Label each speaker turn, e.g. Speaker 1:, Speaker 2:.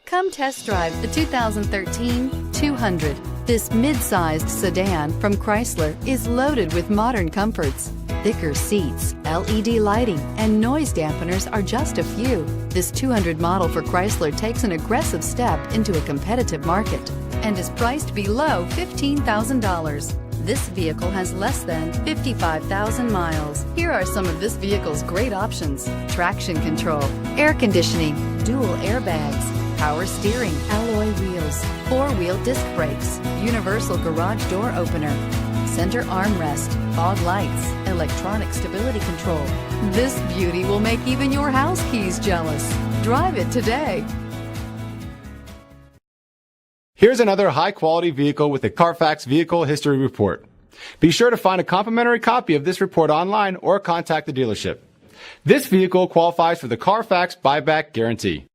Speaker 1: Come test drive the 2013 200. This mid-sized sedan from Chrysler is loaded with modern comforts. Thicker seats, LED lighting, and noise dampeners are just a few. This 200 model for Chrysler takes an aggressive step into a competitive market and is priced below $15,000. This vehicle has less than 55,000 miles. Here are some of this vehicle's great options: traction control, air conditioning, dual airbags, power steering, alloy wheels, four-wheel disc brakes, universal garage door opener, center armrest, fog lights, electronic stability control. This beauty will make even your house keys jealous. Drive it today.
Speaker 2: Here's another high-quality vehicle with a Carfax Vehicle History Report. Be sure to find a complimentary copy of this report online or contact the dealership. This vehicle qualifies for the Carfax Buyback Guarantee.